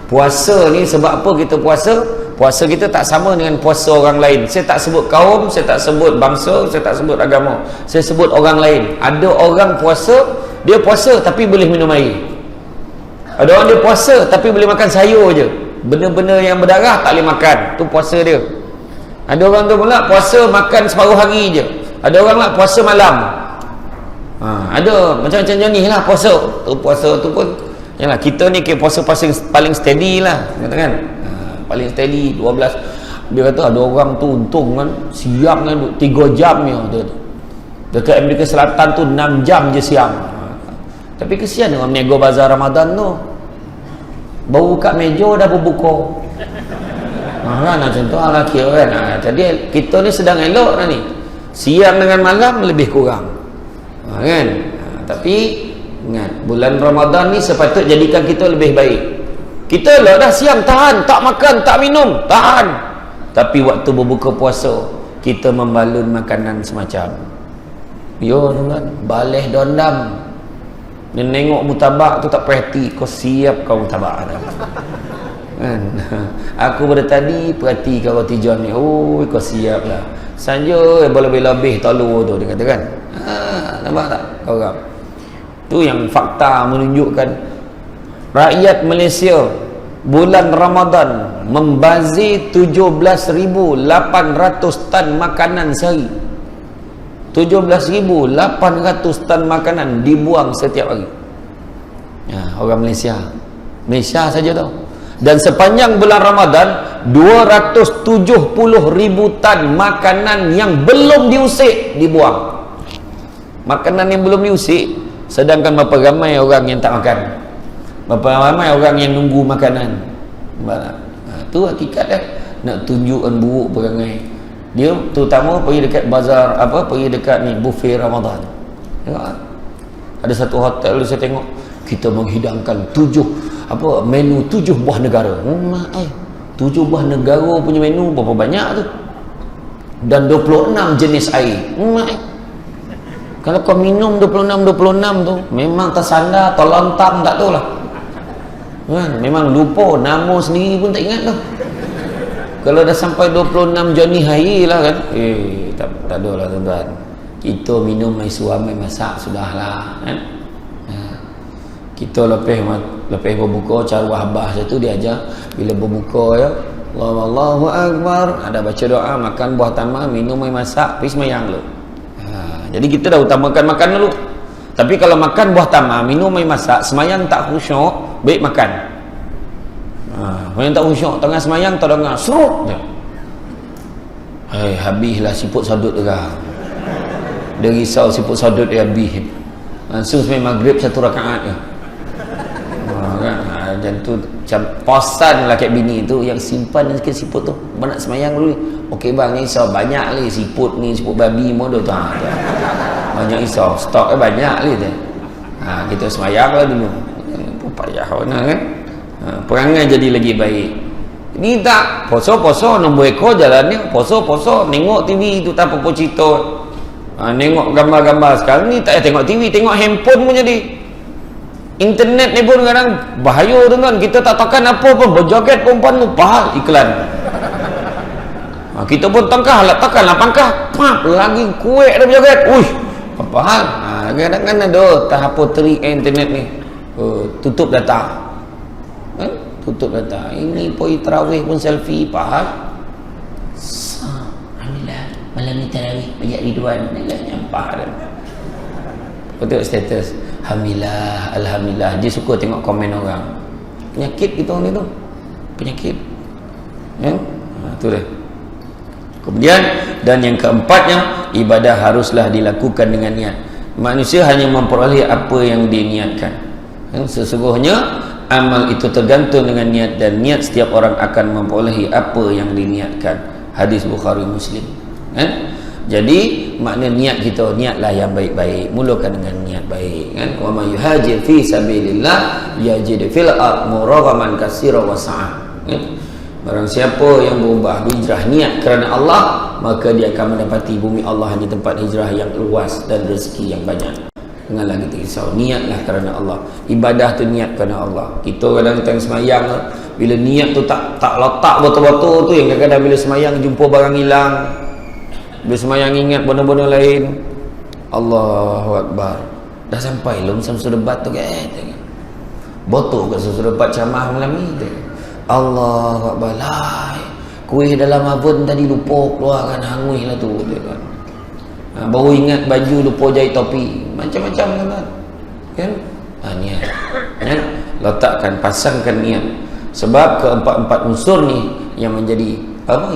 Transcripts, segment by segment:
Puasa ni sebab apa kita puasa? Puasa kita tak sama dengan puasa orang lain. Saya tak sebut kaum, saya tak sebut bangsa, saya tak sebut agama. Saya sebut orang lain. Ada orang puasa, dia puasa tapi boleh minum air. Ada orang dia puasa tapi boleh makan sayur je. Benda-benda yang berdarah tak boleh makan. Tu puasa dia. Ada orang tu pula puasa makan separuh hari je. Ada orang lah puasa malam. Ada macam-macam jenis lah puasa. Tu puasa tu pun yalah, kita ni puasa paling steady lah, katakan. Paling steady 12. Dia kata ada orang tu untung kan, siang kan 3 jam ni. Dekat Amerika Selatan tu 6 jam je siang. Tapi kesian orang nego bazar Ramadan tu. Baru buka meja dah berbuka. Kan macam tu lah kira kan. Jadi kita ni sedang elok dah ni. Siang dengan malam lebih kurang. Kan? Tapi ingat, bulan Ramadan ni sepatutnya jadikan kita lebih baik. Kita lah dah siang tahan, tak makan, tak minum, tahan. Tapi waktu berbuka puasa, kita membalun makanan semacam. Yo tuan, baleh dondam. Dia nengok mutabak tu tak perhati, kau siap kau mutabak dah. Kan? Aku pada tadi perhati kau roti john ni. Oh, kau siap lah. Saja boleh-boleh telur tu dia kata kan. Nampak tak kau orang? Tu yang fakta menunjukkan rakyat Malaysia bulan Ramadan membazir 17,800 tan makanan sehari. 17,800 tan makanan dibuang setiap hari. Orang Malaysia saja tau. Dan sepanjang bulan Ramadan 270,000 tan makanan yang belum diusik dibuang. Makanan yang belum diusik. Sedangkan berapa ramai orang yang tak makan, berapa ramai orang yang nunggu makanan. Tu hakikat dia nak tunjukkan buruk perangai dia, terutama pergi dekat bazar pergi dekat ni buffet Ramadan. Tengok, ada satu hotel saya tengok kita menghidangkan menu 7 buah negara. 7 buah negara punya menu berapa banyak tu, dan 26 jenis air. Kalau kau minum 26 tu memang tersandar, terlontang tak tahu lah kan? Memang lupa nama sendiri pun tak ingat tu. Kalau dah sampai 26 jenis air lah kan, tak ada lah tuan-tuan. Kita minum air suam, air masak sudahlah kan. Kita lepas berbuka, cara abah satu dia ajar bila berbuka ya, Allahu Akbar, ada baca doa, makan buah tamar, minum air masak, pergi semayang dulu. Jadi kita dah utamakan makan dulu. Tapi kalau makan buah tamar, minum air masak, semayang tak khusyuk, baik makan. Semayang tak khusyuk, tengah semayang tak dengar serut je. Habislah siput sadut dia. Dia risau siput sadut dia habis. Langsung semayang maghrib 1 rakaat je. Dan tu macam posan lah kat bini tu yang simpan sikit siput tu, nak semayang dulu ni. Okey bang, ni risau banyak ni siput ni, siput babi modal tu. Banyak risau, stok banyak ni tu. Kita semayang lah dulu. Payah kan. Perangai jadi lagi baik. Ni tak poso-poso nombor ekor jalan ni, poso-poso nengok TV tu tak apa cerita. Nengok gambar-gambar. Sekarang ni tak payah tengok TV, tengok handphone pun jadi. Internet ni pun kadang bahaya tuan-tuan. Kita tak takan apa pun, berjoget perempuan tu pahal iklan. Kita pun tangkah lah, takkan lah pangkah, lagi kuek dah berjoget. Apa hal? Kadang-kadang ada tahap trik internet ni. Tutup data. Tutup data. Ini poi tarawih pun selfie, pahal. Alhamdulillah, malam ni tarawih banyak Ridwan. Alhamdulillah, nyampah dah. Betul status. Alhamdulillah, Alhamdulillah. Dia suka tengok komen orang. Penyakit kita ni tu. Penyakit. Tu dia. Kemudian, dan yang keempatnya, ibadah haruslah dilakukan dengan niat. Manusia hanya memperoleh apa yang diniatkan. Sesungguhnya amal itu tergantung dengan niat, dan niat setiap orang akan memperolehi apa yang diniatkan. Hadis Bukhari Muslim. Jadi makna niat kita, niatlah yang baik-baik, mulakan dengan niat baik kan. Wa may yuhajir fi sabilillah yajid fil ard muraghaman katsira wa sa'ah. Barang siapa yang berubah hijrah niat kerana Allah, maka dia akan mendapati bumi Allah di tempat hijrah yang luas dan rezeki yang banyak. Janganlah kita risau, niatlah kerana Allah. Ibadah tu niat kerana Allah. Kita kadang tengah semayang Bila niat tu tak letak betul-betul tu, yang kadang-kadang bila semayang jumpa barang hilang, bila semayang ingat benda-benda lain. Allahu Akbar. Dah sampai belum sampai debat tu kan? Botol kat susu debat ceramah malam ni tu. Allahu Akbar. Lai, kuih dalam oven tadi lupa keluarkan, hangui lah tu kan. Baru ingat baju, lupa jahit topi, macam-macam kan? Niat. Kan? Letakkan, pasangkan niat. Sebab keempat-empat unsur ni yang menjadi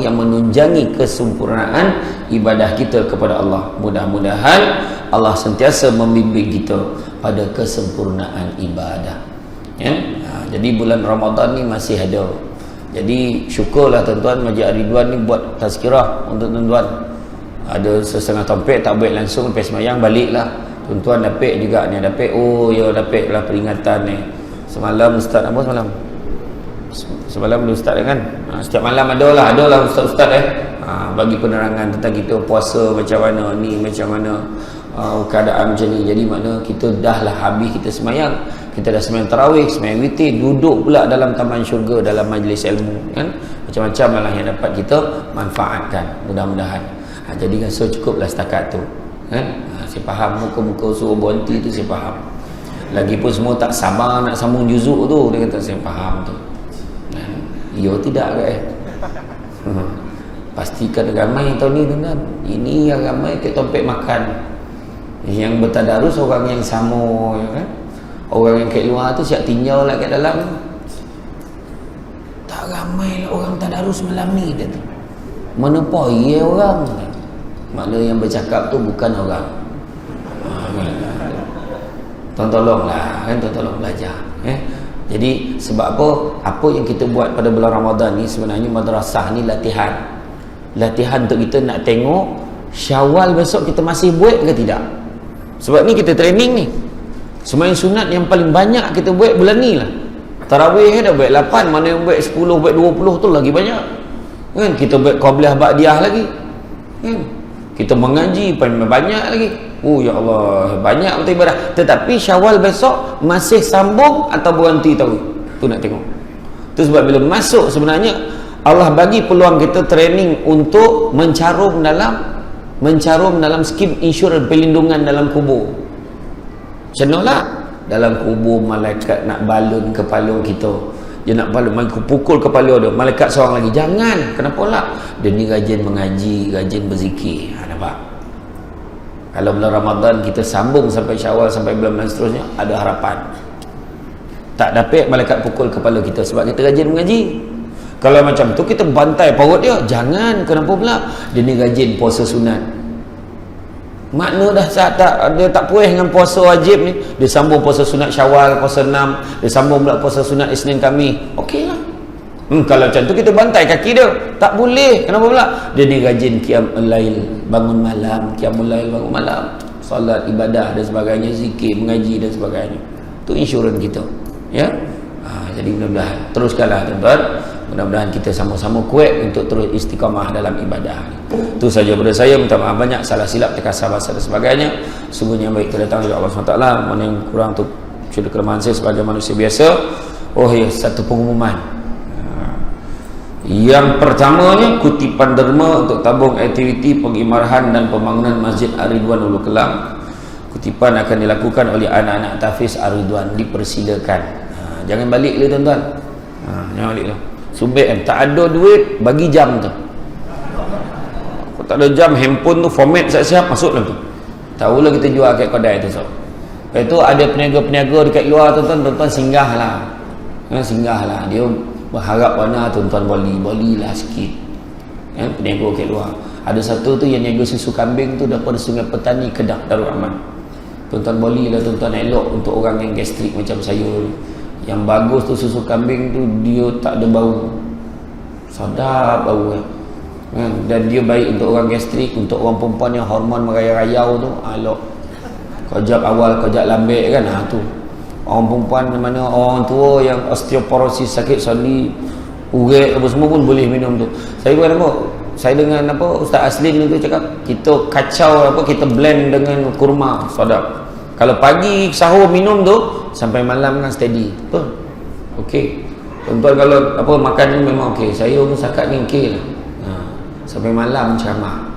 yang menunjangi kesempurnaan ibadah kita kepada Allah. Mudah-mudahan Allah sentiasa membimbing kita pada kesempurnaan ibadah. Ya? Jadi bulan Ramadan ni masih ada. Jadi syukurlah tuan-tuan, Masjid Ar-Ridwan ni buat tazkirah untuk tuan-tuan. Ada setengah tompek tak baik langsung lepas semayang baliklah. Tuan-tuan dapat juga ni, dapat. Oh ya, dapat lah peringatan ni. Semalam ustaz apa semalam? Semalam ada ustaz kan? Setiap malam adalah ustaz-ustaz bagi penerangan tentang kita puasa macam mana ni, macam mana keadaan macam ni. Jadi makna kita dah lah habis kita semayang, kita dah semayang tarawih, semayang witir, duduk pula dalam taman syurga, dalam majlis ilmu kan? Macam-macam lah yang dapat kita manfaatkan, mudah-mudahan. Jadi rasa cukuplah setakat tu kan? Saya faham muka-muka suruh berhenti tu, saya faham. Lagipun semua tak sabar nak sambung juzuk tu, dia kata saya faham tu. Ya tidak ke pastikan ramai tahun ni tuan-tuan. Ini yang ramai ke tompek makan. Yang bertadarus orang yang sama, ya kan? Orang yang kat luar tu siap tinjau lah kat dalam. Tak ramai lah orang tadarus malam ni dia tu. Mana poye orang. Makna yang bercakap tu bukan orang. Tolonglah kan, tolong belajar. Jadi sebab apa yang kita buat pada bulan Ramadan ni sebenarnya madrasah ni latihan untuk kita nak tengok Syawal besok kita masih buat ke tidak. Sebab ni kita training ni. Sembahyang sunat yang paling banyak kita buat bulan ni lah. Tarawih dah buat 8, mana yang buat 10, buat 20 tu lagi banyak kan. Kita buat qabliyah ba'diyah lagi kan. Kita mengaji paling banyak lagi. Oh ya Allah, banyak betul ibadah. Tetapi Syawal besok masih sambung atau berhenti tahu? Tu nak tengok. Tu sebab bila masuk sebenarnya Allah bagi peluang kita training untuk mencarum dalam skim insurans perlindungan dalam kubur. Macam manalah dalam kubur malaikat nak balun kepala kita. Dia nak balun, pukul kepala dia. Malaikat seorang lagi, jangan. Kenapa lah? Dia ni rajin mengaji, rajin berzikir. Nampak? Kalau bulan Ramadan kita sambung sampai Syawal, sampai bulan-bulan seterusnya, ada harapan. Tak dapat malaikat pukul kepala kita sebab kita rajin mengaji. Kalau macam tu kita bantai perut dia, jangan. Kenapa pula? Dia ni rajin puasa sunat. Makna dah dia tak puas dengan puasa wajib ni, dia sambung puasa sunat Syawal, puasa 6, dia sambung pula puasa sunat Isnin Khamis. Okeylah. Kalau macam tu kita bantai kaki dia, tak boleh. Kenapa pula? Dia ni rajin qiyamul lail, bangun malam, qiyamul lail, bangun malam, solat, ibadah dan sebagainya, zikir, mengaji dan sebagainya. Tu insurans kita, ya. Jadi mudah-mudahan teruskanlah tuan-tuan. Mudah-mudahan kita sama-sama kuat untuk terus istiqamah dalam ibadah. Itu saja pada saya. Minta maaf banyak salah silap, terkasar bahasa dan sebagainya. Sungguhnya yang baik terdatang dari Allah SWT. Mana yang kurang tu sudah kelemahan saya sebagai manusia biasa. Oh ya, satu pengumuman. Yang pertamanya, kutipan derma untuk tabung aktiviti pengimarahan dan pembangunan Masjid Ar-Ridwan Hulu Kelang. Kutipan akan dilakukan oleh anak-anak Tafiz Ar-Ridwan. Dipersilakan. Jangan balik le tuan-tuan. Jangan balik le. Subik kan, tak ada duit, bagi jam tu. Kalau tak ada jam, handphone tu format siap-siap, masuk dalam tu. Tahulah kita jual kat kedai tu. Lepas tu ada peniaga-peniaga dekat luar tuan-tuan, singgah lah. Singgah lah. Dia berharap mana tuan-tuan boli lah sikit. Peniaga kat luar. Ada satu tu yang niaga susu kambing tu daripada Sungai Petani, Kedah, Darul Aman. Tuan-tuan boli lah, tuan-tuan elok untuk orang yang gastrik macam saya. Yang bagus tu susu kambing tu dia tak ada bau, sedap bau kan? Dan dia baik untuk orang gastrik, untuk orang perempuan yang hormon merayau-rayau tu. Alok kejap awal, kejap lambek kan. Tu orang perempuan mana orang tua yang osteoporosis, sakit sali, urat apa semua pun boleh minum tu. Saya dengan Ustaz Aslin tu cakap, kita kacau kita blend dengan kurma, sedap. Kalau pagi sahur minum tu sampai malam kan steady. Betul? Okey. Tuan-tuan kalau apa makan ni memang okey. Saya pun setakat ni okey lah. Sampai malam ceramah.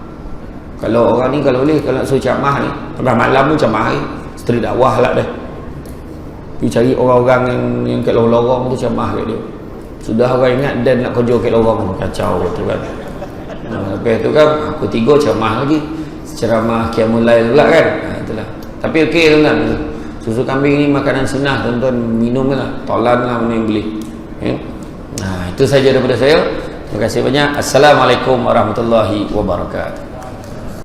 Kalau orang ni kalau boleh kalau nak suruh ceramah ni, pada malam pun ceramah ni. Seteri dakwah lah dah. Pergi cari orang-orang yang kat lorong-lorong tu ceramah kat dia. Sudah orang ingat dan nak kerja kat lorong kacau tu kan. Lepas tu kan aku 3 ceramah lagi. Ceramah Qiyamul Lail pula kan. Itulah. Tapi okey tuan-tuan. Susu kambing ni makanan sunnah tuan-tuan, minum lah. Tolan lah mana yang beli. Itu saja daripada saya. Terima kasih banyak. Assalamualaikum warahmatullahi wabarakatuh.